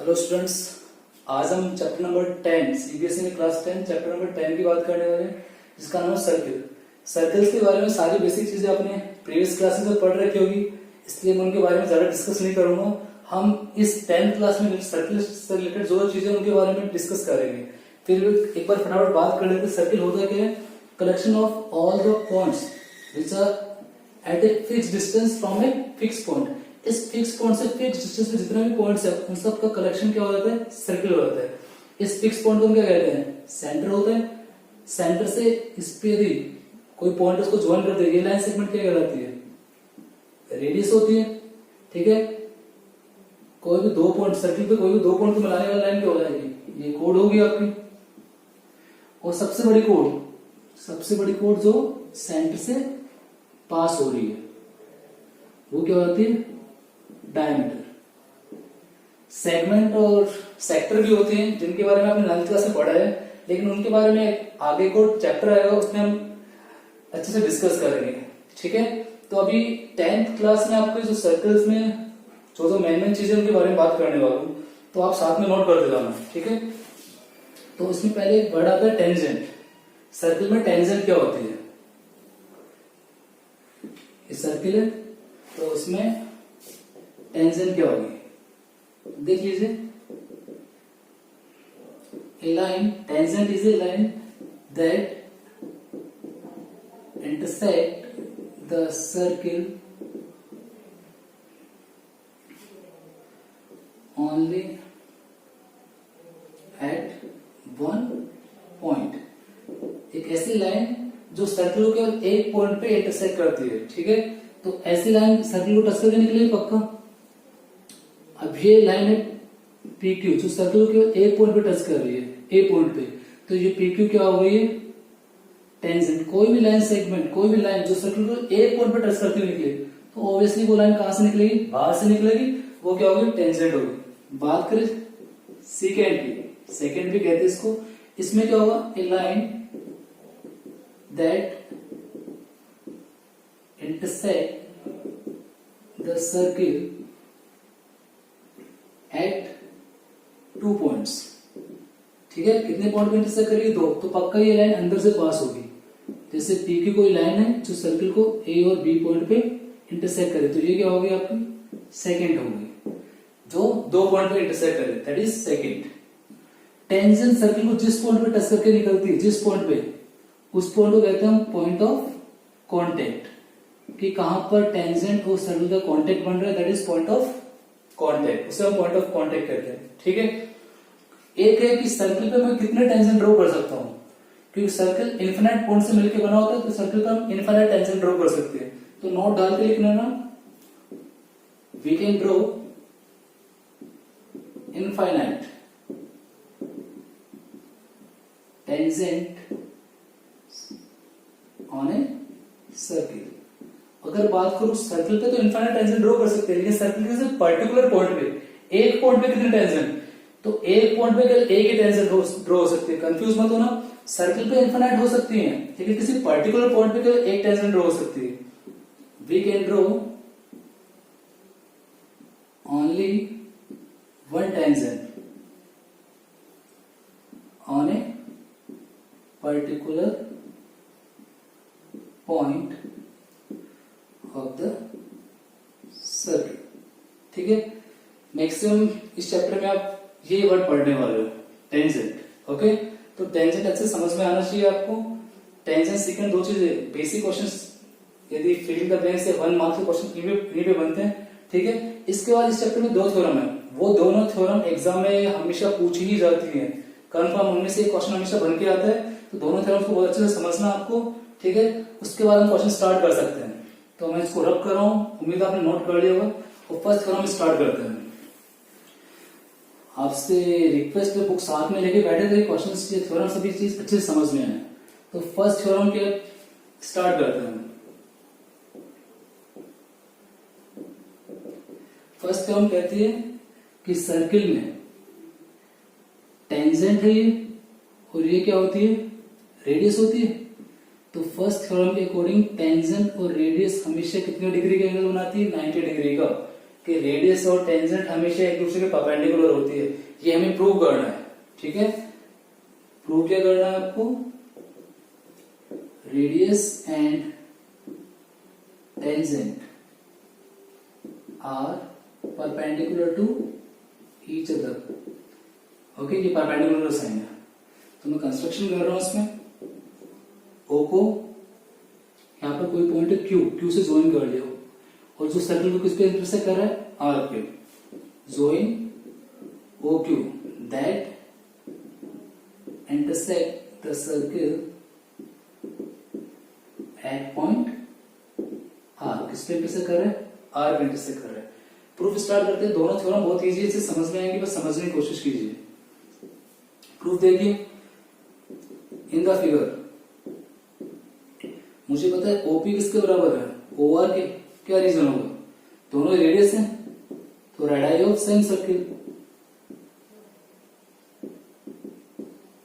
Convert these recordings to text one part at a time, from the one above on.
Hello students, आज हम chapter number 10 CBSE में क्लास 10 चैप्टर नंबर 10 की बात करने वाले हैं, जिसका नाम है सर्किल। सर्कल्स के बारे में सारी बेसिक चीजें आपने प्रीवियस क्लासेस में पढ़ रखी होगी, इसलिए मैं उनके बारे में ज्यादा डिस्कस नहीं करूंगा। हम इस 10th क्लास में सर्किल से रिलेटेड जो चीजें उनके बारे में डिस्कस करेंगे। फिर एक बार फटाफट बात कर लेते हैं। सर्किल होता क्या है? Collection of all the points which are at a fix distance from a fix point. इस फिक्स पॉइंट से फिक्स डिस्टेंस पे जितने भी पॉइंट्स है उन सब का कलेक्शन क्या हो जाता है? सर्किल हो जाता है। इस फिक्स पॉइंट को हम क्या कहते हैं? सेंटर होता है। सेंटर से इस पे यदि कोई पॉइंट उसको ज्वाइन करते हैं, ये लाइन सेगमेंट क्या कहलाती है? रेडियस होती है। ठीक है, कोई भी दो पॉइंट सर्किल पे कोई भी दो पॉइंट को मिलाने वाली लाइन क्या हो जाएगी? ये कोड होगी आपकी। और सबसे बड़ी कोड जो सेंटर से पास हो रही है वो क्या होती है? डायमीटर। सेगमेंट और सेक्टर भी होते हैं जिनके बारे में आपने 9th क्लास में पढ़ा है, लेकिन उनके बारे में आगे को चैप्टर आएगा उसमें हम अच्छे से डिस्कस करेंगे। ठीक है, तो अभी 10th क्लास में आपको जो सर्कल्स में जो मेन चीजें उनके बारे में बात करने वाला हूं, तो आप साथ में नोट करते जाना। ठीक है, तो इसमें पहले एक वर्ड आता है टेंजेंट। सर्किल में टेंजेंट क्या होती है? ये सर्किल है तो उसमें टेंजेंट क्या होगी? देख लीजिए, a line tangent is a line that intersect the circle only at one point। एक ऐसी लाइन जो सर्किल को केवल एक पॉइंट पे इंटरसेक्ट करती है। ठीक है, तो ऐसी लाइन सर्किल को टच करके निकलेगी पक्का। अब ये लाइन है PQ जो सर्किल को एक पॉइंट पे टच कर रही है, ए पॉइंट पे, तो ये PQ क्या हो गई? टेंजेंट। कोई भी लाइन सेगमेंट, कोई भी लाइन जो सर्किल को एक पॉइंट पे टच करती हुई निकले, तो ऑब्वियसली वो लाइन कहां से निकलेगी? बाहर से निकलेगी। वो क्या होगी? टेंजेंट होगी। बात करें सेकेंड की, सेकेंड भी कहते हैं इसको। इसमें क्या होगा? A line that intersect the circle at 2 points. ठीक है, कितने पॉइंट पे इंटरसेक्ट करेगी? 2। तो पक्का ये लाइन अंदर से पास होगी। जैसे PQ कोई लाइन है जो सर्किल को A और B पॉइंट पे इंटरसेक्ट करे, तो ये क्या होगी? आपकी सेकेंड होगी, जो 2 पॉइंट पे इंटरसेक्ट करे, that is second. Tangent circle को जिस पॉइंट पे टच करके निकलती है, जिस पॉइंट पे, उस पॉइंट को कहते हैं हम पॉइंट ऑफ कॉन्टेक्ट। कि कहां पर टेंजेंट और सर्किल का कॉन्टेक्ट बन रहा है, that is point of contact. उसे हम पॉइंट ऑफ कॉन्टेक्ट कहते हैं। ठीक है, एक है कि सर्किल पे मैं कितने टेंजेंट ड्रॉ कर सकता हूं, क्योंकि सर्किल इनफिनाइट पॉइंट से मिलकर बना होता है, तो सर्किल पे हम इनफिनाइट टेंजेंट ड्रॉ कर सकते हैं। तो नोट डाल के लिखना ना, we can draw infinite tangent on a circle. अगर बात करूं सर्किल पे, तो इनफाइनाइट टेंजेंट ड्रॉ कर सकते हैं, लेकिन सर्किल के सिर्फ पर्टिकुलर पॉइंट पे, एक पॉइंट पे कितने टेंजेंट? तो एक पॉइंट पे केवल एक ही टेंजेंट ड्रॉ हो सकती है। कंफ्यूज मत होना, सर्किल पे इनफिनाइट हो सकती है, लेकिन किसी पर्टिकुलर पॉइंट पे केवल एक टेंजेंट ड्रॉ हो सकती है। We can draw only one tangent on a particular point of the circle. ठीक है, मैक्सिमम इस चैप्टर में आप ये वर्ड पढ़ने वाले हो, टेंजेंट। ओके, तो टेंजेंट अच्छे समझ में आना चाहिए आपको। टेंजेंट सीखने 2 चीजें, बेसिक क्वेश्चंस यदि फिलिंग द ब्लैंक्स से 1 मार्क्स के क्वेश्चन इन्हीं पे बनते हैं। ठीक है, इसके बाद इस चैप्टर में 2 थ्योरम है, वो दोनों थ्योरम एग्जाम में हमेशा पूछी ही जाती है, कंफर्म उनमें से एक क्वेश्चन हमेशा बन के आता है। तो दोनों थ्योरम को बहुत अच्छे से समझना आपको। ठीक है, उसके बाद हम क्वेश्चन स्टार्ट कर सकते हैं। तो मैं इसको रब कर रहा हूं, उम्मीद आपने नोट कर लिया होगा। और फर्स्ट थ्योरम स्टार्ट करते हैं। आपसे रिक्वेस्ट है बुक साथ में लेके बैठे थे, क्वेश्चन थ्योरम सभी चीज अच्छे से समझ में आए। तो फर्स्ट थ्योरम के स्टार्ट करते हैं। फर्स्ट थ्योरम कहती है कि सर्किल में टेंजेंट है ये, और ये क्या होती है? रेडियस होती है। तो फर्स्ट थ्योरम के अकॉर्डिंग टेंजेंट और रेडियस हमेशा कितने डिग्री का एंगल बनाती है? 90 डिग्री का। कि रेडियस और टेंजेंट हमेशा एक दूसरे के परपेंडिकुलर होती है, ये हमें प्रूव करना है। ठीक है, प्रूव क्या करना है आपको, radius and tangent are perpendicular to each other. Okay, ये परपेंडिकुलर साइन है, तो मैं कंस्ट्रक्शन कर रहा हूं इसमें। ओ को यहाँ पर कोई पॉइंट है क्यू से ज्वाइन कर लिया, और जो सर्कल को किस पे इंटरसेक्ट कर रहा है, आर पे। Join O Q that intersect the circle at point R. किस पे इंटरसेक्ट कर रहा है, आर पे इंटरसेक्ट कर रहा है। प्रूफ स्टार्ट करते हैं। दोनों थ्योरम बहुत इजी है, इसे समझ में आएंगे, बस समझने की कोशिश कीजिए। प्रूफ देखिए, इन द फिगर मुझे पता है ओपी किसके बराबर है, ओआर के। क्या रीजन होगा, दोनों रेडियस हैं, तो radius of same circle.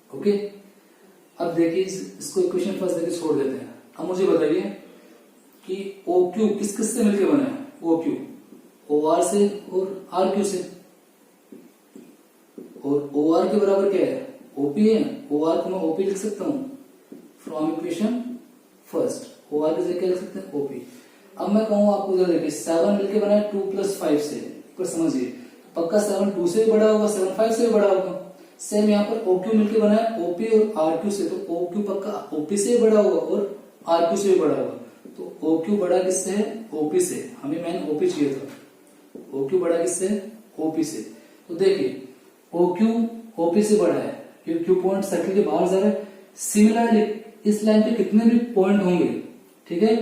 Okay, अब देखिए इसको इक्वेशन फर्स्ट देके छोड़ देते हैं। अब मुझे बताइए कि ओ क्यू किस किस से मिलकर बना है, ओ क्यू ओ आर से और आर क्यू से, और ओ आर के बराबर क्या है, ओपी है। ओ आर को मैं ओपी लिख सकता हूं from equation first. O R की जगह क्या लिख सकते हैं, ओपी। अब मैं कहूँ आपको, जरा देखिए 7 मिलके बना है 2 + 5 से, पर समझिए पक्का 7 2 से भी बड़ा होगा, 7 5 से भी बड़ा होगा। सेम यहाँ पर ओ क्यू मिलके बना है ओपी और आर क्यू से, तो ओ क्यू पक्का ओपी से भी बड़ा होगा और आर क्यू से भी बड़ा होगा। तो ओ क्यू बड़ा किससे है, ओपी से। हमें मैन ओपी चाहिए था, ओ क्यू बड़ा किससे है, ओपी से। तो देखिए ओ क्यू ओपी से बड़ा है, क्योंकि क्यू पॉइंट सर्किल के बाहर जा रहा है। सिमिलरली इस लाइन पे कितने भी पॉइंट होंगे, ठीक है,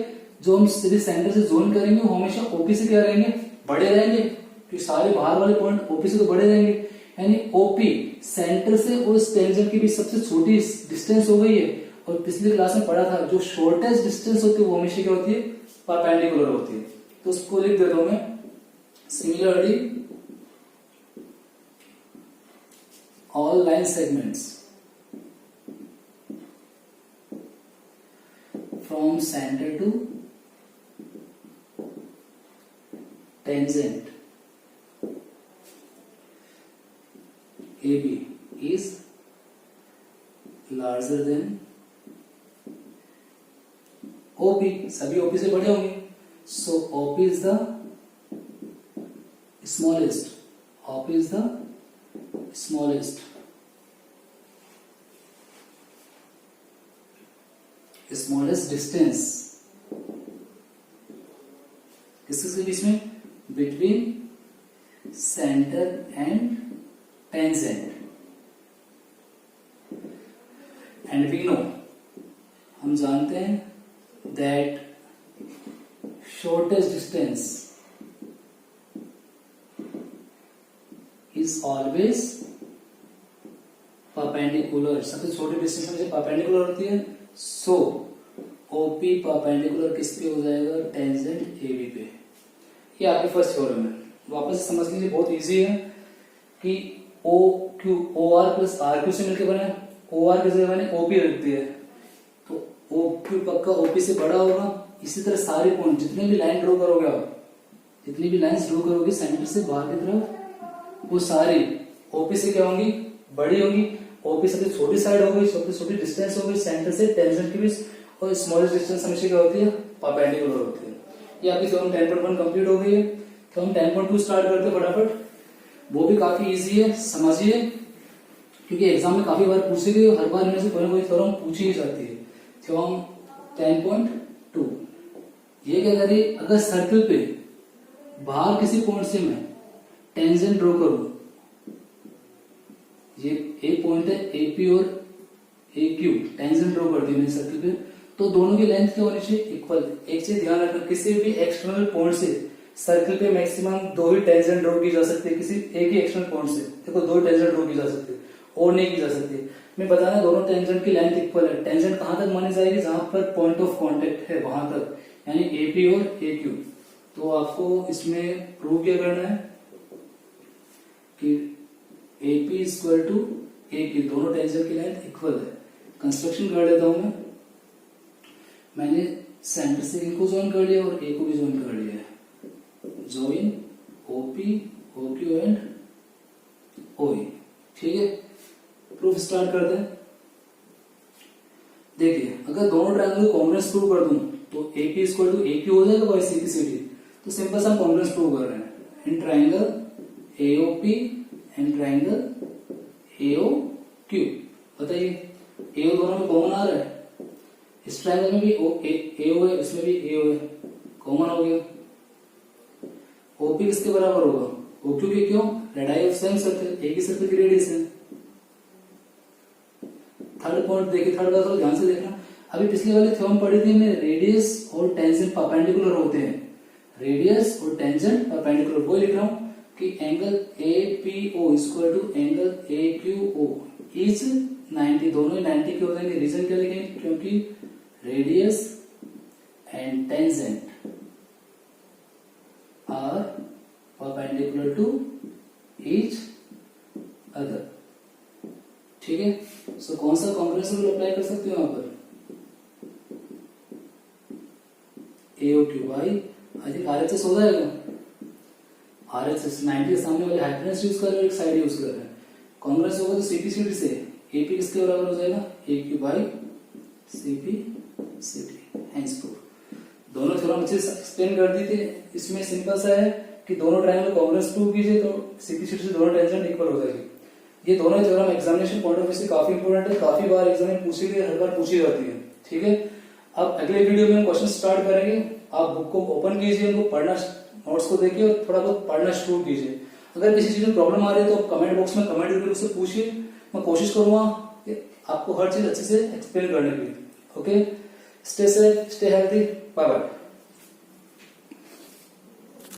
जो हम सीधे सेंटर से जोन करेंगे वो हमेशा ओपी से क्या रहेंगे, बड़े रहेंगे, क्योंकि सारे बाहर वाले पॉइंट ओपी से तो बड़े रहेंगे। यानी ओपी सेंटर से और इस टेंजेंट की भी सबसे छोटी डिस्टेंस हो गई है। और पिछली क्लास में पढ़ा था, जो शॉर्टेस्ट डिस्टेंस होती है वो हमेशा क्या होती है, परपेंडिकुलर होती है। तो उसको लिख देता हूं मैं, similarly all line segments from center to tangent AB is larger than OP। सभी OP से बड़े होंगे, so OP is the smallest, OP is the smallest distance किसके बीच में, between centre and tangent. And we know, हम जानते हैं that shortest distance is always perpendicular। सबसे छोटी डिस्टेंस में परपेंडिकुलर होती है, सो ओपी परपेंडिकुलर किस पे हो जाएगा, टेंजेंट एबी पे। ये आपकी फर्स्ट थ्योरम है, वापस से समझ लीजिए, बहुत इजी है कि O Q O R plus R Q से मिलकर बने, ओ आर की जगह मैंने ओपी रख दिया है, तो ओ क्यू पक्का ओपी से बड़ा होगा। इसी तरह सारे पॉइंट जितने भी लाइन ड्रॉ करोगे आप, जितनी भी लाइन ड्रॉ करोगे सेंटर से बाहर की तरफ, वो सारी ओपी से क्या होंगी, बड़ी होंगी। ओपी सबसे छोटी साइड होगी, सबसे छोटी डिस्टेंस होगी सेंटर से टेंजेंट के बीच, और स्मॉलेस्ट डिस्टेंस हमेशा क्या होती है, परपेंडिकुलर होती है। ये आपकी थ्योरम 10.1 कंप्लीट हो गई है। तो हम 10.2 स्टार्ट करते हैं फटाफट, वो भी काफी इजी है, समझिए, क्योंकि एग्जाम में काफी बार पूछी गई, हर बार इनमें से कोई ना कोई थ्योरम पूछी ही जाती है। थ्योरम 10.2 ये क्या करिए, अगर सर्किल पे बाहर किसी पॉइंट से मैं टेंजेंट ड्रॉ करूं, ये एक पॉइंट है एपी और ए क्यू, टेंजेंट ड्रॉ कर दी मैंने सर्किल पे, तो दोनों की लेंथ क्या होनी चाहिए, इक्वल। एक चीज ध्यान रखना, किसी भी एक्सटर्नल पॉइंट से सर्किल पे मैक्सिमम 2 ही टेंजेंट ड्रॉ की जा सकती है, किसी एक ही एक्सटर्नल पॉइंट से देखो 2 टेंजेंट ड्रॉ की जा सकती है, और नहीं की जा सकती। मैं बताना, दोनों टेंजेंट की लेंथ इक्वल है। टेंजेंट कहां तक मानी जाएगी, जहां पर पॉइंट ऑफ कांटेक्ट है वहां तक, यानी एपी और ए क्यू। तो आपको इसमें प्रूव क्या करना है कि AP इक्वल टू AP, दोनों टेंजेंट की लेंथ इक्वल है। कंस्ट्रक्शन कर लेता हूं मैंने सेंटर से इनको ज्वाइन कर लिया और A को भी ज्वाइन कर लिया है। ज्वाइन ओपी ओक्यू एंड ओई। ठीक है, प्रूफ स्टार्ट करते हैं। देखिए अगर दोनों ट्रायंगल को कॉन्ग्रुएंस प्रूव कर दूं तो AP इक्वल टू AQ हो जाएगा बाय CPCD। तो सिंपल सा हम कॉन्ग्रुएंस प्रूव कर रहे हैं in triangle AOP and triangle AOQ। बताइए AO दोनों में कॉमन आ रहा है, इस ट्रायंगल में भी AO है, इसमें भी AO है, कॉमन हो गया। OP किसके बराबर होगा? OQ के, क्यों? रेडियस ऑफ सेम सर्कल, एक ही सर्कल की रेडियस है। थर्ड पॉइंट देखिए, थर्ड का थोड़ा ध्यान से देखना। अभी पिछले वाले थ्योरम पढ़ी थी हमने, रेडियस और टेंजेंट परपेंडिकुलर होते हैं, रेडियस और टेंजेंट परपेंडिकुलर। वो लिख रहा हूं कि angle APO equal to angle AQO is 90, दोनों ही 90 के हो जाएंगे। रीजन क्या लिखेंगे? क्योंकि radius and tangent are perpendicular to each other. ठीक है, सो कौन सा कॉन्ग्रुएंस रूल अप्लाई कर सकते हो यहां पर? AOQ भाई आई थिंक RHS हो जाएगा। RHS 90 के सामने वाले हाइपोटेन्यूज यूज कर रहे हैं, एक साइड यूज कर रहे हैं। कॉन्ग्रुएंस होगा तो CPCD से AP किसके बराबर हो जाएगा? AQ by CPCD। Hence proof. दोनों थ्योरम अच्छे से एक्सप्लेन कर दी थी। इसमें सिंपल सा है कि दोनों ट्रायंगल कॉन्ग्रुएंस प्रूव कीजिए तो CPCD से दोनों टेंजेंट इक्वल हो जाएगी। ये दोनों theorem examination point of view से काफी इंपोर्टेंट है, काफी बार एग्जाम में पूछी गई, हर बार पूछी जाती है। ठीक है, अब अगले वीडियो में हम क्वेश्चन स्टार्ट करेंगे। आप बुक को ओपन कीजिए, उनको पढ़ना, नोट्स को देखिए और थोड़ा बहुत पढ़ना शुरू कीजिए। अगर किसी चीज में प्रॉब्लम आ रही है तो कमेंट बॉक्स में कमेंट करके उससे पूछिए, मैं कोशिश करूंगा कि आपको हर चीज अच्छे से एक्सप्लेन करने की। Okay, stay safe, stay healthy, bye bye.